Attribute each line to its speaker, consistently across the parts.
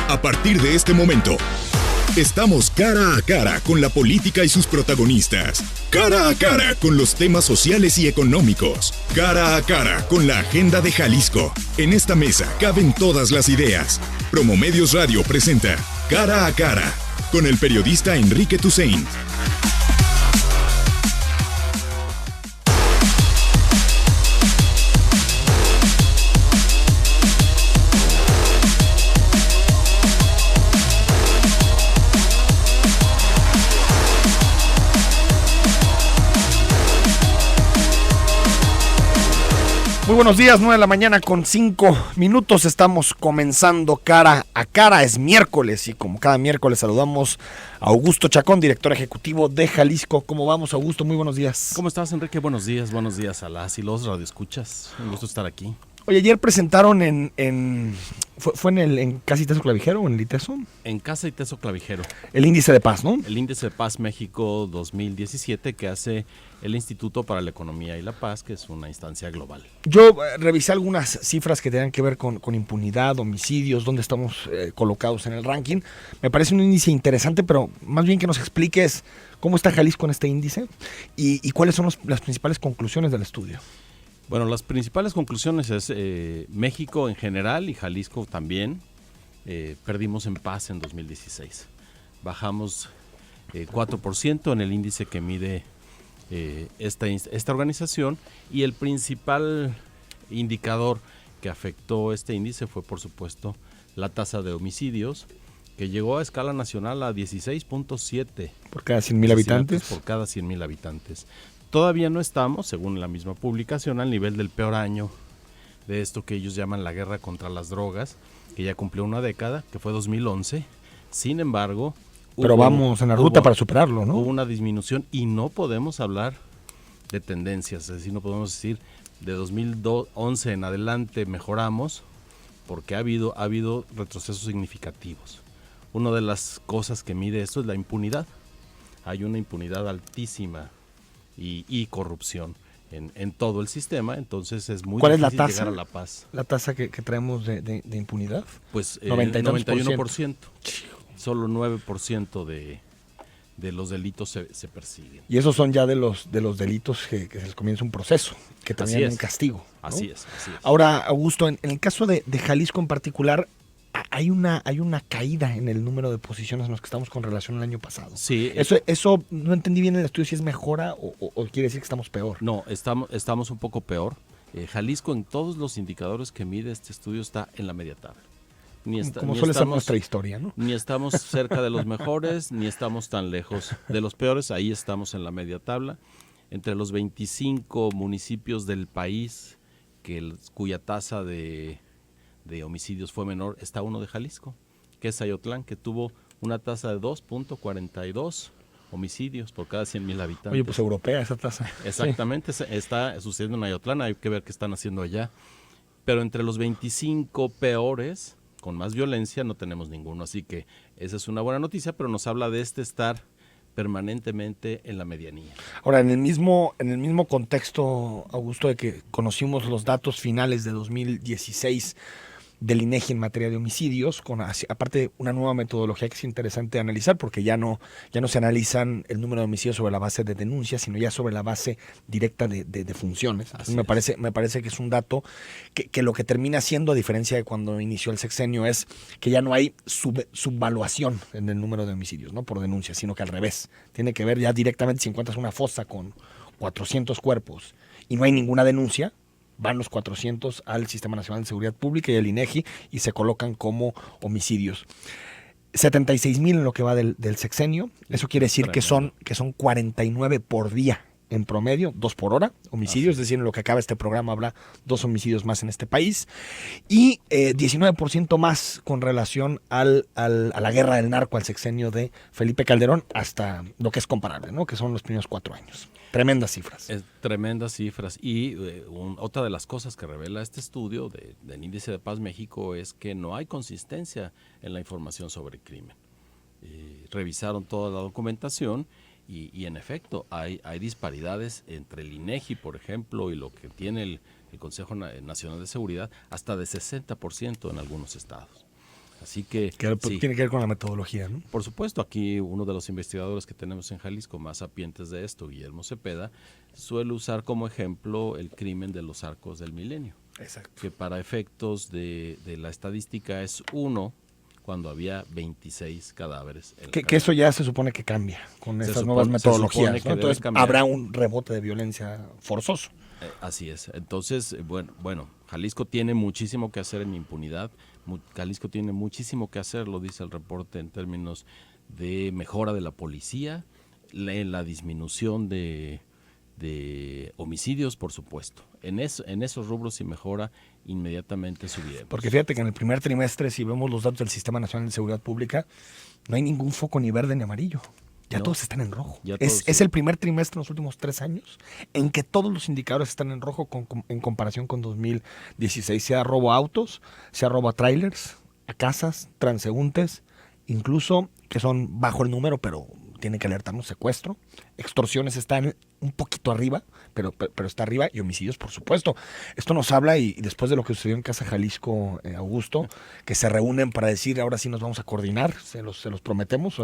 Speaker 1: A partir de este momento, estamos cara a cara con la política y sus protagonistas. Cara a cara con los temas sociales y económicos. Cara a cara con la agenda de Jalisco. En esta mesa caben todas las ideas. Promomedios Radio presenta Cara a cara con el periodista Enrique Tusain.
Speaker 2: Muy buenos días, 9 de la mañana con 5 minutos, estamos comenzando Cara a Cara, es miércoles y como cada miércoles saludamos a Augusto Chacón, director ejecutivo de Jalisco. ¿Cómo vamos, Augusto? Muy buenos días.
Speaker 3: ¿Cómo estás, Enrique? Buenos días a las y los radioescuchas, un gusto estar aquí.
Speaker 2: Oye, ayer presentaron ¿fue en Casa ITESO Clavijero o en el ITESO?
Speaker 3: En Casa ITESO Clavijero.
Speaker 2: El índice de paz, ¿no?
Speaker 3: El índice de paz México 2017 que hace el Instituto para la Economía y la Paz, que es una instancia global.
Speaker 2: Yo revisé algunas cifras que tenían que ver con impunidad, homicidios, dónde estamos colocados en el ranking. Me parece un índice interesante, pero más bien que nos expliques cómo está Jalisco en este índice y cuáles son las principales conclusiones del estudio.
Speaker 3: Bueno, las principales conclusiones es México en general y Jalisco también perdimos en paz en 2016. Bajamos 4% en el índice que mide esta organización, y el principal indicador que afectó este índice fue, por supuesto, la tasa de homicidios, que llegó a escala nacional a 16.7
Speaker 2: por cada 100,000 habitantes.
Speaker 3: Por cada 100,000 habitantes. Todavía no estamos, según la misma publicación, al nivel del peor año de esto que ellos llaman la guerra contra las drogas, que ya cumplió una década, que fue 2011. Sin embargo,
Speaker 2: pero vamos en la ruta para superarlo, ¿no?
Speaker 3: Hubo una disminución y no podemos hablar de tendencias, es decir, no podemos decir de 2011 en adelante mejoramos, porque ha habido retrocesos significativos. Una de las cosas que mide esto es la impunidad. Hay una impunidad altísima y corrupción en todo el sistema, entonces es muy difícil llegar a la paz.
Speaker 2: ¿La tasa que traemos de impunidad?
Speaker 3: Pues
Speaker 2: 91%.
Speaker 3: Solo 9% de los delitos se persiguen.
Speaker 2: Y esos son ya de los delitos que se les comienza un proceso, que también un castigo, ¿no?
Speaker 3: Así es.
Speaker 2: Ahora, Augusto, en el caso de Jalisco en particular, hay una caída en el número de posiciones en los que estamos con relación al año pasado.
Speaker 3: Sí.
Speaker 2: Eso no entendí bien en el estudio si es mejora o quiere decir que estamos peor.
Speaker 3: No, estamos un poco peor. Jalisco en todos los indicadores que mide este estudio está en la media tabla.
Speaker 2: Como suele ser nuestra historia, ¿no?
Speaker 3: Ni estamos cerca de los mejores, ni estamos tan lejos de los peores. Ahí estamos en la media tabla. Entre los 25 municipios del país cuya tasa de homicidios fue menor, está uno de Jalisco, que es Ayotlán, que tuvo una tasa de 2.42 homicidios por cada 100,000 habitantes.
Speaker 2: Oye, pues europea esa tasa.
Speaker 3: Exactamente, sí. Está sucediendo en Ayotlán, hay que ver qué están haciendo allá. Pero entre los 25 peores, con más violencia, no tenemos ninguno, así que esa es una buena noticia, pero nos habla de estar permanentemente en la medianía.
Speaker 2: Ahora, en el mismo contexto, Augusto, de que conocimos los datos finales de 2016 del INEGI en materia de homicidios, con aparte una nueva metodología que es interesante analizar, porque ya no se analizan el número de homicidios sobre la base de denuncias, sino ya sobre la base directa de funciones. Me parece que es un dato que lo que termina siendo, a diferencia de cuando inició el sexenio, es que ya no hay subvaluación en el número de homicidios, ¿no? Por denuncia, sino que al revés. Tiene que ver ya directamente si encuentras una fosa con 400 cuerpos y no hay ninguna denuncia, van los 400 al Sistema Nacional de Seguridad Pública y al INEGI y se colocan como homicidios. 76,000 en lo que va del sexenio. Eso quiere decir que son 49 por día en promedio, 2 por hora, homicidios, es decir, en lo que acaba este programa habrá 2 homicidios más en este país, y 19% más con relación a la guerra del narco, al sexenio de Felipe Calderón, hasta lo que es comparable, ¿no? Que son los primeros 4 años. Tremendas cifras.
Speaker 3: Tremendas cifras. Y otra de las cosas que revela este estudio del Índice de Paz México es que no hay consistencia en la información sobre el crimen. Revisaron toda la documentación y en efecto hay disparidades entre el INEGI, por ejemplo, y lo que tiene el Consejo Nacional de Seguridad, hasta de 60% en algunos estados. Así que
Speaker 2: sí. Tiene que ver con la metodología, ¿no?
Speaker 3: Por supuesto, aquí uno de los investigadores que tenemos en Jalisco más sapientes de esto, Guillermo Cepeda, suele usar como ejemplo el crimen de los Arcos del Milenio.
Speaker 2: Exacto.
Speaker 3: Que para efectos de la estadística es 1 cuando había 26 cadáveres.
Speaker 2: Que eso ya se supone que cambia con estas nuevas metodologías, ¿no? Entonces habrá un rebote de violencia forzoso.
Speaker 3: Así es. Entonces, bueno, Jalisco tiene muchísimo que hacer en impunidad. Jalisco tiene muchísimo que hacer, lo dice el reporte, en términos de mejora de la policía, la disminución de homicidios, por supuesto. En esos rubros, si mejora, inmediatamente subiremos.
Speaker 2: Porque fíjate que en el primer trimestre, si vemos los datos del Sistema Nacional de Seguridad Pública, no hay ningún foco ni verde ni amarillo. Ya todos están en rojo. Es el primer trimestre en los últimos 3 años en que todos los indicadores están en rojo en comparación con 2016. Sea robo a autos, sea robo a trailers, a casas, transeúntes, incluso que son bajo el número, pero tienen que alertarnos, secuestro. Extorsiones están un poquito arriba, pero está arriba, y homicidios, por supuesto. Esto nos habla, y después de lo que sucedió en Casa Jalisco, Augusto, que se reúnen para decir, ahora sí nos vamos a coordinar, se los prometemos,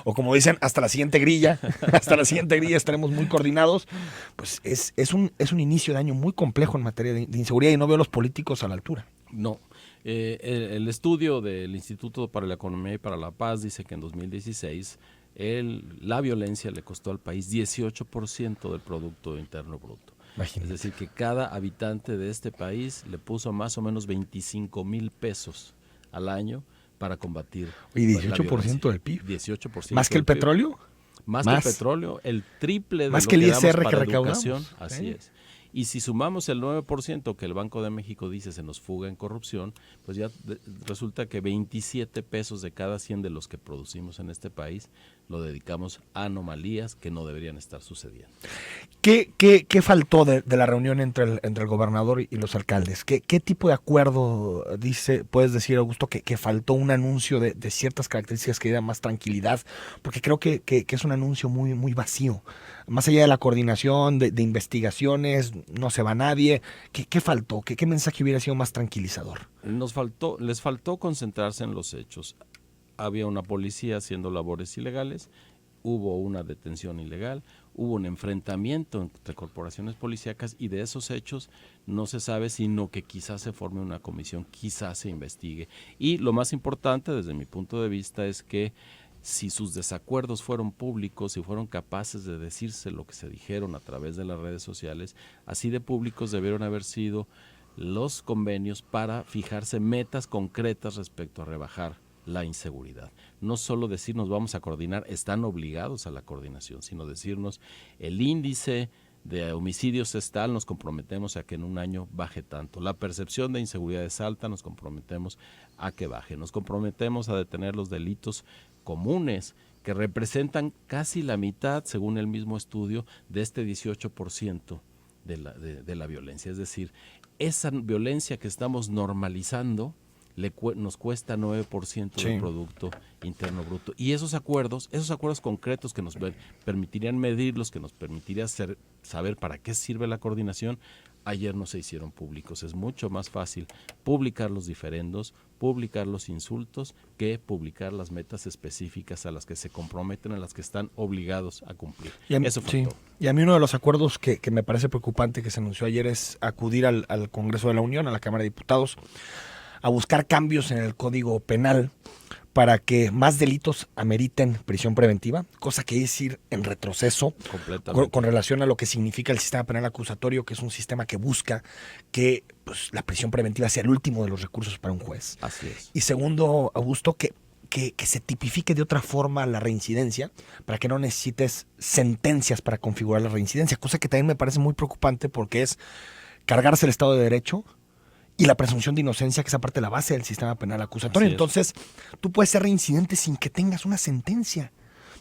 Speaker 2: o como dicen, hasta la siguiente grilla, estaremos muy coordinados. Pues es un inicio de año muy complejo en materia de inseguridad, y no veo a los políticos a la altura.
Speaker 3: No. El estudio del Instituto para la Economía y para la Paz dice que en 2016 la violencia le costó al país 18% del Producto Interno Bruto. Imagínate. Es decir, que cada habitante de este país le puso más o menos 25,000 pesos al año para combatir.
Speaker 2: ¿Y 18% del PIB?
Speaker 3: 18%.
Speaker 2: ¿Más que el petróleo?
Speaker 3: Más que el petróleo, el triple de
Speaker 2: más
Speaker 3: lo
Speaker 2: que el
Speaker 3: damos
Speaker 2: ISR
Speaker 3: para
Speaker 2: que recaudamos.
Speaker 3: educación. Así es. Y si sumamos el 9% que el Banco de México dice se nos fuga en corrupción, pues ya resulta que 27 pesos de cada 100 de los que producimos en este país lo dedicamos a anomalías que no deberían estar sucediendo.
Speaker 2: ¿Qué faltó de la reunión entre el gobernador y los alcaldes? ¿Qué tipo de acuerdo puedes decir, Augusto, que faltó un anuncio de ciertas características que dieran más tranquilidad? Porque creo que es un anuncio muy, muy vacío. Más allá de la coordinación, de investigaciones, no se va nadie. ¿Qué faltó? ¿Qué mensaje hubiera sido más tranquilizador?
Speaker 3: Les faltó concentrarse en los hechos. Había una policía haciendo labores ilegales, hubo una detención ilegal, hubo un enfrentamiento entre corporaciones policíacas, y de esos hechos no se sabe, sino que quizás se forme una comisión, quizás se investigue. Y lo más importante desde mi punto de vista es que si sus desacuerdos fueron públicos y fueron capaces de decirse lo que se dijeron a través de las redes sociales, así de públicos debieron haber sido los convenios para fijarse metas concretas respecto a rebajar la inseguridad. No solo decirnos vamos a coordinar, están obligados a la coordinación, sino decirnos el índice de homicidios es tal, nos comprometemos a que en un año baje tanto. La percepción de inseguridad es alta, nos comprometemos a que baje. Nos comprometemos a detener los delitos comunes que representan casi la mitad, según el mismo estudio, de este 18% de la violencia. Es decir, esa violencia que estamos normalizando nos cuesta 9% del Producto Interno Bruto. Y esos acuerdos concretos que nos permitirían medirlos, que nos permitirían saber para qué sirve la coordinación, ayer no se hicieron públicos. Es mucho más fácil publicar los diferendos, publicar los insultos, que publicar las metas específicas a las que se comprometen, a las que están obligados a cumplir. Eso faltó.
Speaker 2: Sí. Y a mí uno de los acuerdos que me parece preocupante que se anunció ayer es acudir al Congreso de la Unión, a la Cámara de Diputados, a buscar cambios en el Código Penal para que más delitos ameriten prisión preventiva, cosa que es ir en retroceso con relación a lo que significa el sistema penal acusatorio, que es un sistema que busca que la prisión preventiva sea el último de los recursos para un juez.
Speaker 3: Así es.
Speaker 2: Y segundo, Augusto, que se tipifique de otra forma la reincidencia, para que no necesites sentencias para configurar la reincidencia, cosa que también me parece muy preocupante, porque es cargarse el Estado de Derecho y la presunción de inocencia, que es aparte la base del sistema penal acusatorio. Entonces, tú puedes ser reincidente sin que tengas una sentencia.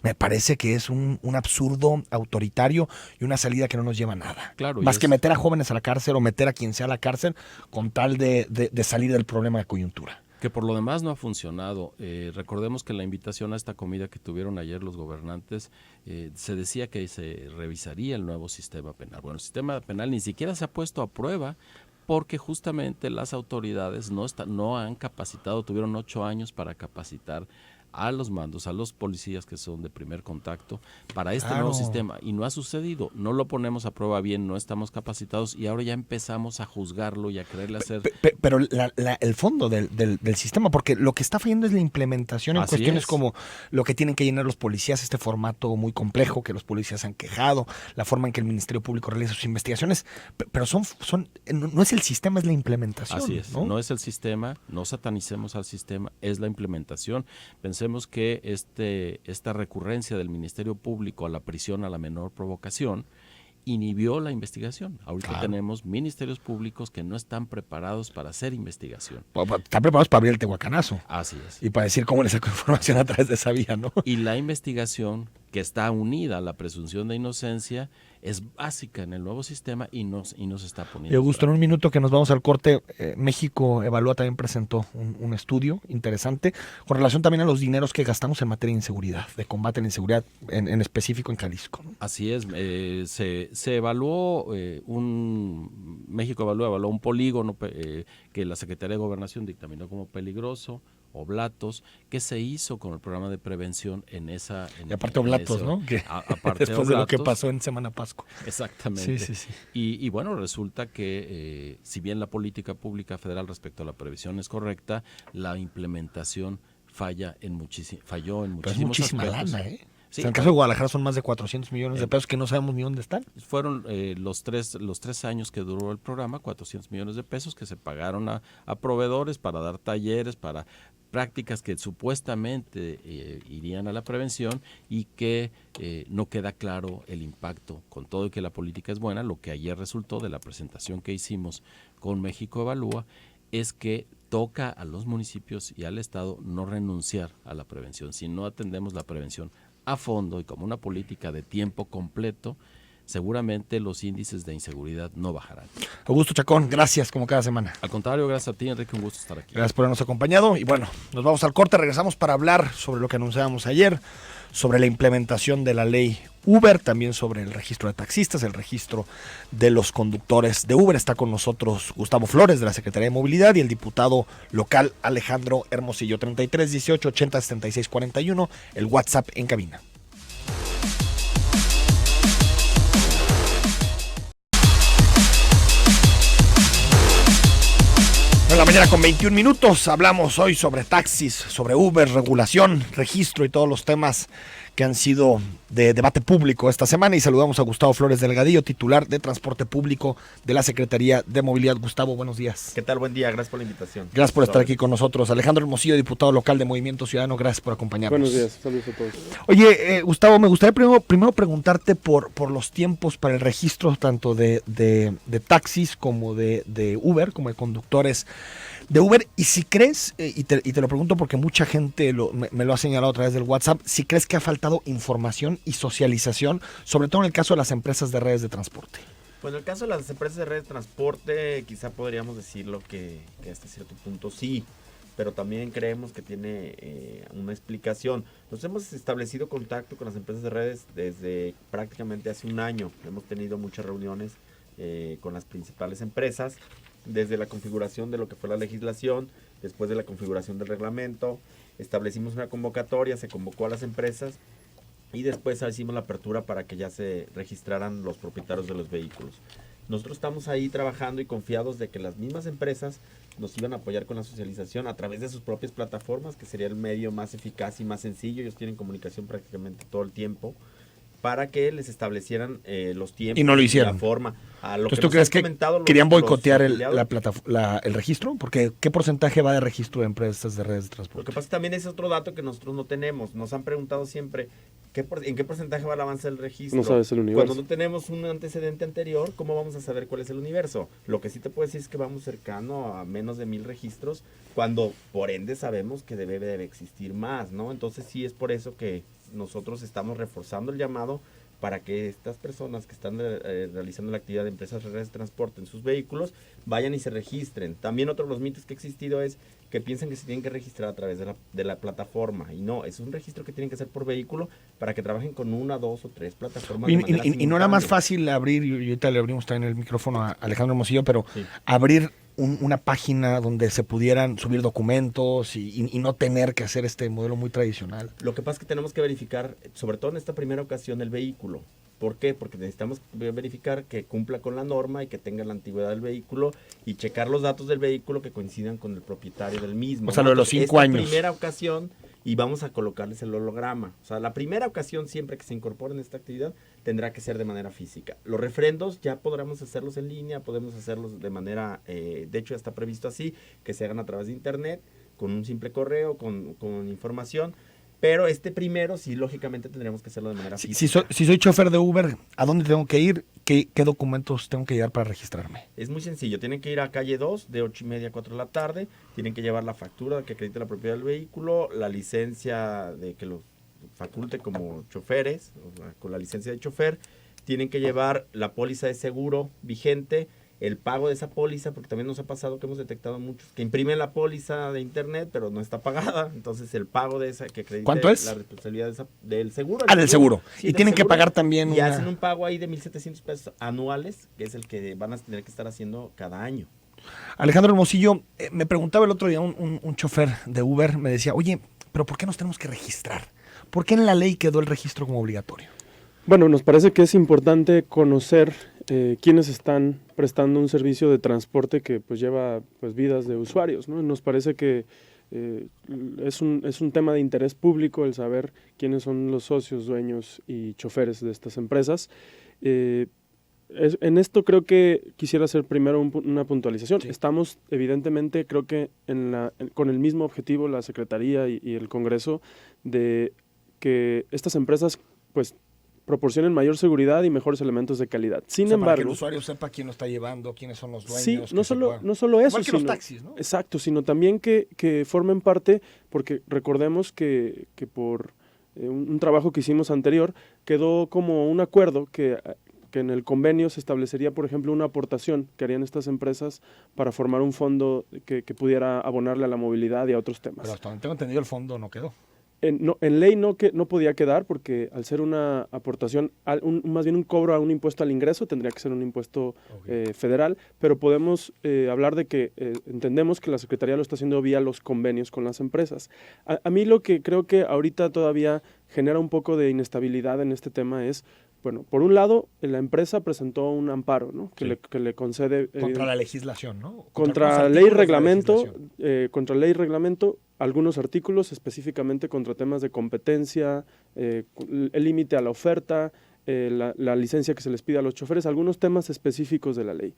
Speaker 2: Me parece que es un absurdo autoritario y una salida que no nos lleva a nada.
Speaker 3: Claro,
Speaker 2: más que meter a jóvenes a la cárcel o meter a quien sea a la cárcel con tal de salir del problema de coyuntura.
Speaker 3: Que por lo demás no ha funcionado. Recordemos que la invitación a esta comida que tuvieron ayer los gobernantes, se decía que se revisaría el nuevo sistema penal. Bueno, el sistema penal ni siquiera se ha puesto a prueba, porque justamente las autoridades no han capacitado, tuvieron 8 años para capacitar a los mandos, a los policías que son de primer contacto para este nuevo sistema, y no ha sucedido, no lo ponemos a prueba bien, no estamos capacitados y ahora ya empezamos a juzgarlo y a quererle hacer...
Speaker 2: Pero el fondo del sistema, porque lo que está fallando es la implementación en cuestiones como lo que tienen que llenar los policías, este formato muy complejo que los policías han quejado, la forma en que el Ministerio Público realiza sus investigaciones, pero no es el sistema, es la implementación.
Speaker 3: Así es, no es el sistema, no satanicemos al sistema, es la implementación. Pensemos que esta recurrencia del Ministerio Público a la prisión a la menor provocación inhibió la investigación. Ahorita tenemos ministerios públicos que no están preparados para hacer investigación.
Speaker 2: Están preparados para abrir el tehuacanazo.
Speaker 3: Así es.
Speaker 2: Y para decir cómo le sacó información a través de esa vía, ¿no?
Speaker 3: Y la investigación, que está unida a la presunción de inocencia, es básica en el nuevo sistema y no se está poniendo.
Speaker 2: Y Augusto, en un minuto que nos vamos al corte, México Evalúa también presentó un estudio interesante con relación también a los dineros que gastamos en materia de inseguridad, de combate a la inseguridad, en específico en Jalisco, ¿no?
Speaker 3: Así es, se evaluó, México evaluó un polígono que la Secretaría de Gobernación dictaminó como peligroso, Oblatos, que se hizo con el programa de prevención
Speaker 2: y aparte Oblatos, ¿no? Que
Speaker 3: aparte
Speaker 2: después de lo que pasó en Semana Pascua.
Speaker 3: Exactamente.
Speaker 2: Sí.
Speaker 3: Y bueno, resulta que si bien la política pública federal respecto a la prevención es correcta, la implementación falló en muchísimos
Speaker 2: Pero es muchísima
Speaker 3: aspectos.
Speaker 2: Lana, ¿eh?
Speaker 3: Sí,
Speaker 2: en el caso de Guadalajara son más de 400 millones de pesos que no sabemos ni dónde están.
Speaker 3: Fueron los tres años que duró el programa, 400 millones de pesos que se pagaron a proveedores para dar talleres, para prácticas que supuestamente irían a la prevención y que no queda claro el impacto, con todo y que la política es buena. Lo que ayer resultó de la presentación que hicimos con México Evalúa es que toca a los municipios y al Estado no renunciar a la prevención. Si no atendemos la prevención a fondo y como una política de tiempo completo, seguramente los índices de inseguridad no bajarán.
Speaker 2: Augusto Chacón, gracias como cada semana.
Speaker 3: Al contrario, gracias a ti, Enrique, un gusto estar aquí.
Speaker 2: Gracias por habernos acompañado y bueno, nos vamos al corte, regresamos para hablar sobre lo que anunciábamos ayer, sobre la implementación de la ley Uber, también sobre el registro de taxistas, el registro de los conductores de Uber. Está con nosotros Gustavo Flores de la Secretaría de Movilidad y el diputado local Alejandro Hermosillo. 33 18 80 76 41, el WhatsApp en cabina. En la mañana con 21 minutos hablamos hoy sobre taxis, sobre Uber, regulación, registro y todos los temas que han sido de debate público esta semana, y saludamos a Gustavo Flores Delgadillo, titular de Transporte Público de la Secretaría de Movilidad. Gustavo, buenos días.
Speaker 4: ¿Qué tal? Buen día, gracias por la invitación.
Speaker 2: Gracias por estar aquí con nosotros. Alejandro Hermosillo, diputado local de Movimiento Ciudadano, gracias por acompañarnos.
Speaker 5: Buenos días, saludos a todos.
Speaker 2: Oye, Gustavo, me gustaría primero preguntarte por los tiempos para el registro tanto de taxis como de Uber, como de conductores de Uber, y si crees, y te lo pregunto porque mucha gente me lo ha señalado a través del WhatsApp, si crees que ha faltado información y socialización, sobre todo en el caso de las empresas de redes de transporte.
Speaker 4: Bueno, en el caso de las empresas de redes de transporte, quizá podríamos decirlo que hasta cierto punto sí, pero también creemos que tiene una explicación. Nos hemos establecido contacto con las empresas de redes desde prácticamente hace un año. Hemos tenido muchas reuniones con las principales empresas, desde la configuración de lo que fue la legislación, después de la configuración del reglamento, establecimos una convocatoria, se convocó a las empresas y después hicimos la apertura para que ya se registraran los propietarios de los vehículos. Nosotros estamos ahí trabajando y confiados de que las mismas empresas nos iban a apoyar con la socialización a través de sus propias plataformas, que sería el medio más eficaz y más sencillo. Ellos tienen comunicación prácticamente todo el tiempo, para que les establecieran los tiempos
Speaker 2: y no lo hicieron.
Speaker 4: La forma.
Speaker 2: Entonces, ¿tú crees que querían boicotear el registro? Porque ¿qué porcentaje va de registro de empresas de redes de transporte?
Speaker 4: Lo que pasa también es otro dato que nosotros no tenemos. Nos han preguntado siempre en qué porcentaje va el avance del registro.
Speaker 5: No sabes el universo.
Speaker 4: Cuando no tenemos un antecedente anterior, ¿cómo vamos a saber cuál es el universo? Lo que sí te puedo decir es que vamos cercano a menos de 1,000 registros, cuando por ende sabemos que debe existir más, ¿no? Entonces sí es por eso que nosotros estamos reforzando el llamado para que estas personas que están realizando la actividad de empresas de redes de transporte en sus vehículos vayan y se registren. También otro de los mitos que ha existido es que piensan que se tienen que registrar a través de la plataforma, y no, es un registro que tienen que hacer por vehículo para que trabajen con 1, 2 o 3 plataformas de manera
Speaker 2: Y no era más
Speaker 4: simultánea.
Speaker 2: fácil abrir, y ahorita le abrimos también el micrófono a Alejandro Hermosillo, pero
Speaker 4: Sí.
Speaker 2: abrir una página donde se pudieran subir documentos y no tener que hacer este modelo muy tradicional.
Speaker 4: Lo que pasa es que tenemos que verificar, sobre todo en esta primera ocasión, el vehículo. ¿Por qué? Porque necesitamos verificar que cumpla con la norma y que tenga la antigüedad del vehículo y checar los datos del vehículo que coincidan con el propietario del mismo.
Speaker 2: O sea, lo de los 5 años.
Speaker 4: Esta primera ocasión, y vamos a colocarles el holograma. O sea, la primera ocasión siempre que se incorpore en esta actividad tendrá que ser de manera física. Los refrendos ya podremos hacerlos en línea, podemos hacerlos de manera, de hecho ya está previsto así, que se hagan a través de internet, con un simple correo, con información. Pero este primero, sí, lógicamente tendremos que hacerlo de manera física.
Speaker 2: Si soy chofer de Uber, ¿a dónde tengo que ir? ¿Qué documentos tengo que llevar para registrarme?
Speaker 4: Es muy sencillo, tienen que ir a calle 2 de 8:30 a 4 de la tarde, tienen que llevar la factura que acredite la propiedad del vehículo, la licencia de que los faculte como choferes, o sea, con la licencia de chofer, tienen que llevar la póliza de seguro vigente, el pago de esa póliza, porque también nos ha pasado que hemos detectado muchos que imprimen la póliza de internet, pero no está pagada, entonces el pago de esa que acredite
Speaker 2: ¿Cuánto es?
Speaker 4: la responsabilidad del seguro.
Speaker 2: Del seguro.
Speaker 4: Sí,
Speaker 2: Y
Speaker 4: del
Speaker 2: tienen que
Speaker 4: seguro.
Speaker 2: pagar también
Speaker 4: Y hacen un pago ahí de 1,700 pesos anuales, que es el que van a tener que estar haciendo cada año.
Speaker 2: Alejandro Hermosillo, me preguntaba el otro día un chofer de Uber, me decía, oye, pero ¿por qué nos tenemos que registrar? ¿Por qué en la ley quedó el registro como obligatorio?
Speaker 5: Bueno, nos parece que es importante conocer quiénes están prestando un servicio de transporte que pues lleva pues vidas de usuarios, ¿no? Nos parece que es un tema de interés público el saber quiénes son los socios, dueños y choferes de estas empresas. En esto creo que quisiera hacer primero una puntualización.
Speaker 2: Sí.
Speaker 5: Estamos evidentemente, creo que con el mismo objetivo la Secretaría y el Congreso de que estas empresas pues proporcionen mayor seguridad y mejores elementos de calidad. Sin
Speaker 2: Para que
Speaker 5: embargo,
Speaker 2: el usuario sepa quién lo está llevando, quiénes son los dueños.
Speaker 5: sí,
Speaker 2: que
Speaker 5: no
Speaker 2: se
Speaker 5: solo
Speaker 2: puedan-
Speaker 5: eso,
Speaker 2: Igual que los
Speaker 5: sino,
Speaker 2: taxis, ¿no?
Speaker 5: exacto, sino también que formen parte, porque recordemos que por un trabajo que hicimos anterior, quedó como un acuerdo que en el convenio se establecería, por ejemplo, una aportación que harían estas empresas para formar un fondo que pudiera abonarle a la movilidad y a otros temas.
Speaker 2: Pero hasta donde tengo entendido el fondo no quedó.
Speaker 5: En ley no podía quedar porque al ser una aportación, más bien un cobro a un impuesto al ingreso, tendría que ser un impuesto federal, pero podemos hablar de que entendemos que la Secretaría lo está haciendo vía los convenios con las empresas. A mí lo que creo que ahorita todavía genera un poco de inestabilidad en este tema es, bueno, por un lado, la empresa presentó un amparo, ¿no? que le concede...
Speaker 2: Contra la legislación, ¿no?
Speaker 5: Contra
Speaker 2: los
Speaker 5: ley y
Speaker 2: artículos de la
Speaker 5: reglamento,
Speaker 2: legislación.
Speaker 5: contra ley y reglamento, algunos artículos específicamente contra temas de competencia, el límite a la oferta, la licencia que se les pide a los choferes, algunos temas específicos de la ley.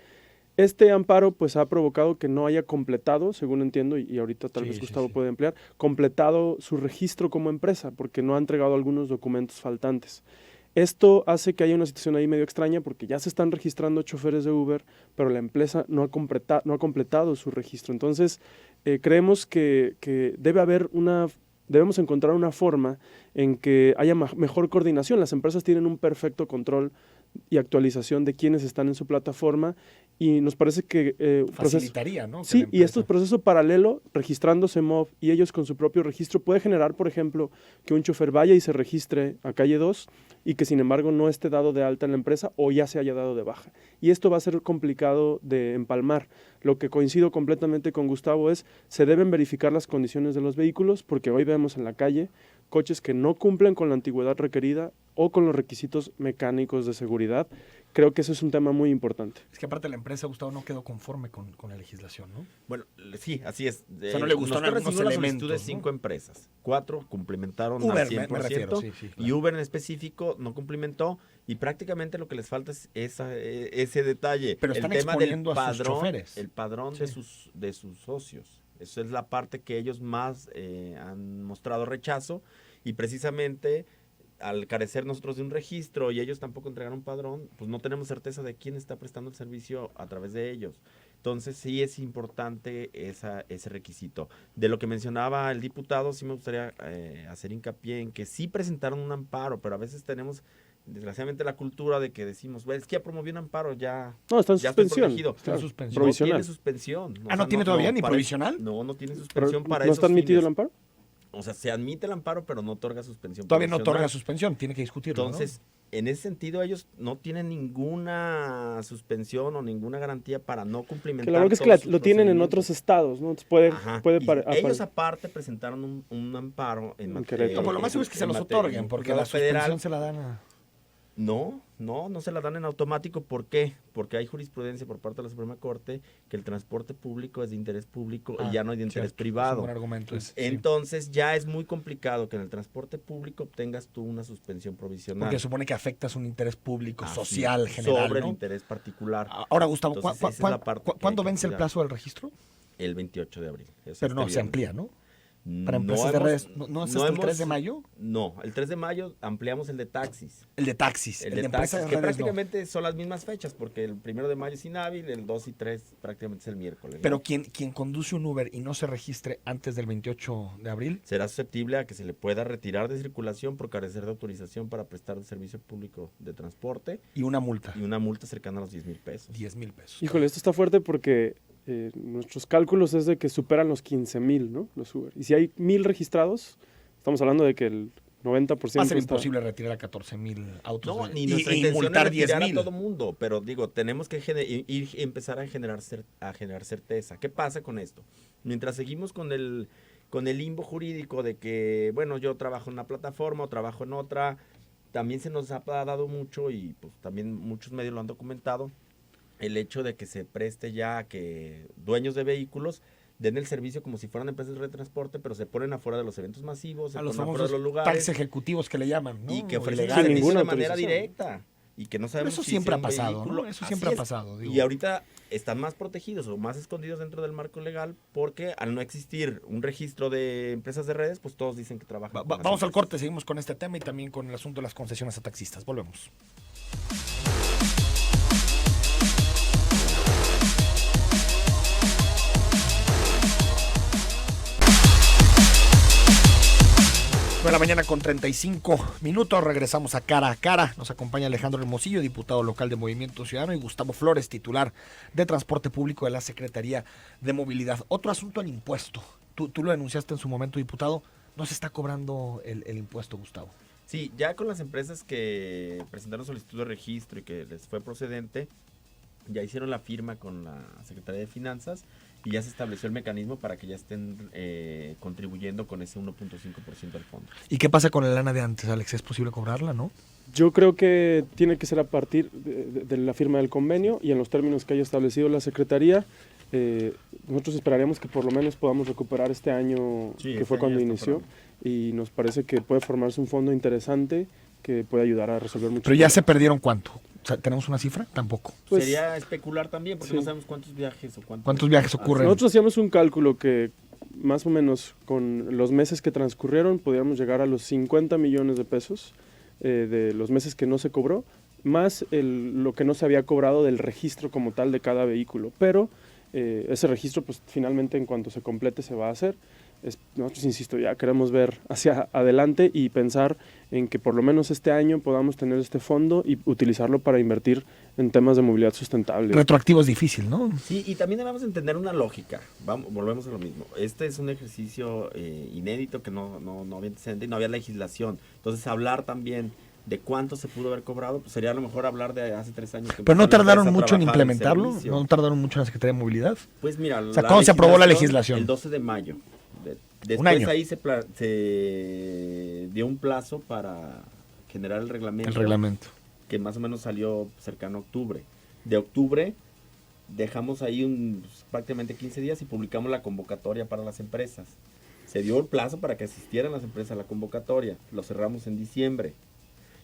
Speaker 5: Este amparo pues ha provocado que no haya completado, según entiendo, y ahorita tal vez Gustavo puede emplear, completado su registro como empresa, porque no ha entregado algunos documentos faltantes. Esto hace que haya una situación ahí medio extraña porque ya se están registrando choferes de Uber, pero la empresa no ha completado su registro. Entonces, creemos que debemos encontrar una forma en que haya mejor coordinación. Las empresas tienen un perfecto control y actualización de quiénes están en su plataforma y nos parece que
Speaker 2: facilitaría, ¿no? Que
Speaker 5: sí, y este proceso paralelo, registrándose MOV y ellos con su propio registro, puede generar, por ejemplo, que un chofer vaya y se registre a calle 2 y que sin embargo no esté dado de alta en la empresa o ya se haya dado de baja. Y esto va a ser complicado de empalmar. Lo que coincido completamente con Gustavo es, se deben verificar las condiciones de los vehículos porque hoy vemos en la calle coches que no cumplen con la antigüedad requerida o con los requisitos mecánicos de seguridad. Creo que eso es un tema muy importante.
Speaker 2: Es que aparte la empresa, Gustavo, no quedó conforme con la legislación, ¿no?
Speaker 4: Bueno, sí, así es.
Speaker 2: O sea, no le gustaron
Speaker 4: nosotros
Speaker 2: algunos
Speaker 4: recibimos la
Speaker 2: elementos,
Speaker 4: solicitud de
Speaker 2: ¿no?
Speaker 4: 5 empresas. 4 cumplimentaron
Speaker 2: Uber,
Speaker 4: al 100%.
Speaker 2: me refiero, sí, claro.
Speaker 4: Y Uber en específico no cumplimentó. Y prácticamente lo que les falta es ese detalle.
Speaker 2: Pero están exponiendo a sus choferes.
Speaker 4: El padrón de sus socios. Esa es la parte que ellos más han mostrado rechazo. Y precisamente al carecer nosotros de un registro y ellos tampoco entregaron un padrón, pues no tenemos certeza de quién está prestando el servicio a través de ellos. Entonces sí es importante ese requisito. De lo que mencionaba el diputado, sí me gustaría hacer hincapié en que sí presentaron un amparo, pero a veces tenemos desgraciadamente la cultura de que decimos, es que ya promovió un amparo, ya...
Speaker 5: No, está en
Speaker 4: ya estoy
Speaker 5: suspensión.
Speaker 4: protegido.
Speaker 2: Está en suspensión.
Speaker 4: No
Speaker 5: Provisional.
Speaker 4: tiene suspensión.
Speaker 2: ¿No tiene todavía ni
Speaker 4: para
Speaker 2: provisional?
Speaker 4: No tiene
Speaker 5: Pero,
Speaker 4: suspensión para
Speaker 5: ¿no
Speaker 4: esos
Speaker 5: está admitido el
Speaker 4: fines.
Speaker 5: amparo?
Speaker 4: O sea, se admite el amparo, pero no otorga suspensión
Speaker 2: Todavía no
Speaker 4: provisional.
Speaker 2: otorga suspensión, tiene que discutirlo,
Speaker 4: Entonces, en ese sentido, ellos no tienen ninguna suspensión o ninguna garantía para no cumplimentar.
Speaker 5: Que la verdad es
Speaker 4: todos
Speaker 5: que
Speaker 4: sus
Speaker 5: lo tienen en
Speaker 4: procedimientos.
Speaker 5: otros estados, ¿no? Entonces puede,
Speaker 4: Ajá.
Speaker 5: puede
Speaker 4: Y ellos aparte presentaron un amparo en
Speaker 5: En
Speaker 4: materia...
Speaker 5: Querétaro.
Speaker 2: ¿no? Pues lo más seguro es que se los otorguen, porque la suspensión se la dan a...
Speaker 4: No se la dan en automático. ¿Por qué? Porque hay jurisprudencia por parte de la Suprema Corte que el transporte público es de interés público y ya no hay de interés
Speaker 2: cierto,
Speaker 4: privado.
Speaker 2: es un buen argumento ese, sí.
Speaker 4: Entonces ya es muy complicado que en el transporte público obtengas tú una suspensión provisional.
Speaker 2: Porque supone que afectas un interés público,
Speaker 4: Así,
Speaker 2: social, general,
Speaker 4: sobre
Speaker 2: ¿no?
Speaker 4: el interés particular.
Speaker 2: Ahora, Gustavo,
Speaker 4: Entonces, esa es la parte que hay
Speaker 2: ¿cuándo
Speaker 4: que
Speaker 2: vence el
Speaker 4: cuidar.
Speaker 2: plazo del registro?
Speaker 4: El 28 de abril. O sea,
Speaker 2: Pero no,
Speaker 4: este
Speaker 2: se
Speaker 4: viernes.
Speaker 2: amplía, ¿no?
Speaker 4: No
Speaker 2: Para empresas de redes. ¿No es hasta el 3 de mayo?
Speaker 4: No, el 3 de mayo ampliamos el de taxis.
Speaker 2: El de taxis. El de
Speaker 4: taxis,
Speaker 2: empresas de
Speaker 4: que
Speaker 2: redes no.
Speaker 4: prácticamente son las mismas fechas, porque el 1 de mayo es inhábil, el 2 y 3 prácticamente es el miércoles. ¿no?
Speaker 2: Pero quien conduce un Uber y no se registre antes del 28 de abril,
Speaker 4: será susceptible a que se le pueda retirar de circulación por carecer de autorización para prestar el servicio público de transporte
Speaker 2: y una multa.
Speaker 4: y una multa cercana a los 10,000 pesos.
Speaker 2: 10,000 pesos.
Speaker 5: Híjole, esto está fuerte porque nuestros cálculos es de que superan los 15,000, ¿no? Los Uber. Y si hay 1,000 registrados, estamos hablando de que el 90%
Speaker 2: Va a ser
Speaker 5: está...
Speaker 2: imposible retirar a 14,000 autos.
Speaker 4: No,
Speaker 2: de-
Speaker 4: ni nuestra
Speaker 2: y
Speaker 4: intención
Speaker 2: multar
Speaker 4: es retirar a
Speaker 2: 10,000.
Speaker 4: todo mundo, pero digo, tenemos que empezar a generar certeza. ¿Qué pasa con esto? Mientras seguimos con el limbo jurídico de que, bueno, yo trabajo en una plataforma o trabajo en otra, también se nos ha dado mucho y pues también muchos medios lo han documentado, el hecho de que se preste ya a que dueños de vehículos den el servicio como si fueran empresas de transporte, pero se ponen afuera de los eventos masivos, se
Speaker 2: A los
Speaker 4: ponen afuera de
Speaker 2: famosos
Speaker 4: los lugares
Speaker 2: taxis ejecutivos que le llaman, ¿no?
Speaker 4: y que
Speaker 2: O
Speaker 4: ofrecen el
Speaker 2: ilegales.
Speaker 5: Sin
Speaker 4: servicio
Speaker 5: ninguna
Speaker 4: de manera
Speaker 5: autorización.
Speaker 4: directa y que no
Speaker 2: Pero
Speaker 4: sabemos
Speaker 2: eso
Speaker 4: si
Speaker 2: siempre
Speaker 4: sea
Speaker 2: ha
Speaker 4: un
Speaker 2: pasado,
Speaker 4: vehículo.
Speaker 2: ¿no? Eso
Speaker 4: Así
Speaker 2: siempre ha
Speaker 4: es.
Speaker 2: pasado. digo.
Speaker 4: Y ahorita están más protegidos o más escondidos dentro del marco legal porque al no existir un registro de empresas de redes, pues todos dicen que trabajan. con las
Speaker 2: Vamos al
Speaker 4: empresas.
Speaker 2: corte, seguimos con este tema y también con el asunto de las concesiones a taxistas. Volvemos. De la mañana con 35 minutos, regresamos a Cara a Cara. Nos acompaña Alejandro Hermosillo, diputado local de Movimiento Ciudadano, y Gustavo Flores, titular de Transporte Público de la Secretaría de Movilidad. Otro asunto, el impuesto. Tú lo denunciaste en su momento, diputado. No se está cobrando el impuesto, Gustavo.
Speaker 4: Sí, ya con las empresas que presentaron solicitud de registro y que les fue procedente, ya hicieron la firma con la Secretaría de Finanzas y ya se estableció el mecanismo para que ya estén contribuyendo con ese 1.5% del fondo.
Speaker 2: ¿Y qué pasa con la lana de antes, Alex? ¿Es posible cobrarla, no?
Speaker 5: Yo creo que tiene que ser a partir de la firma del convenio y en los términos que haya establecido la Secretaría. Nosotros esperaríamos que por lo menos podamos recuperar este año
Speaker 4: Sí,
Speaker 5: que
Speaker 4: este
Speaker 5: fue
Speaker 4: año
Speaker 5: cuando
Speaker 4: ya está
Speaker 5: inició
Speaker 4: por
Speaker 5: y nos parece que puede formarse un fondo interesante que puede ayudar a resolver muchos
Speaker 2: Pero ya
Speaker 5: problemas.
Speaker 2: se perdieron ¿cuánto? O sea, ¿tenemos una cifra? Tampoco.
Speaker 5: Pues,
Speaker 4: Sería especular también porque
Speaker 5: sí.
Speaker 4: no sabemos cuántos viajes o
Speaker 2: ¿Cuántos viajes ocurren?
Speaker 5: Nosotros hacíamos un cálculo que más o menos con los meses que transcurrieron podríamos llegar a los 50 millones de pesos de los meses que no se cobró, más lo que no se había cobrado del registro como tal de cada vehículo. Pero ese registro, pues finalmente en cuanto se complete se va a hacer. Nosotros, insisto, ya queremos ver hacia adelante y pensar en que por lo menos este año podamos tener este fondo y utilizarlo para invertir en temas de movilidad sustentable.
Speaker 2: Retroactivo es difícil, ¿no?
Speaker 4: Sí, y también debemos entender una lógica. Volvemos a lo mismo. Este es un ejercicio inédito que no había antecedente y no había legislación. Entonces, hablar también de cuánto se pudo haber cobrado, pues sería a lo mejor hablar de hace 3 años. Que
Speaker 2: Pero no
Speaker 4: empezó la
Speaker 2: tardaron
Speaker 4: empresa a
Speaker 2: mucho en
Speaker 4: trabajar el
Speaker 2: implementarlo,
Speaker 4: servicio.
Speaker 2: no tardaron mucho en la Secretaría de Movilidad.
Speaker 4: Pues mira,
Speaker 2: O sea, ¿cuándo se aprobó la legislación?
Speaker 4: El 12 de mayo. Después
Speaker 2: Un año.
Speaker 4: ahí se dio un plazo para generar el reglamento.
Speaker 2: El reglamento.
Speaker 4: Que más o menos salió cercano a octubre. De octubre dejamos ahí prácticamente 15 días y publicamos la convocatoria para las empresas. Se dio el plazo para que asistieran las empresas a la convocatoria. Lo cerramos en diciembre.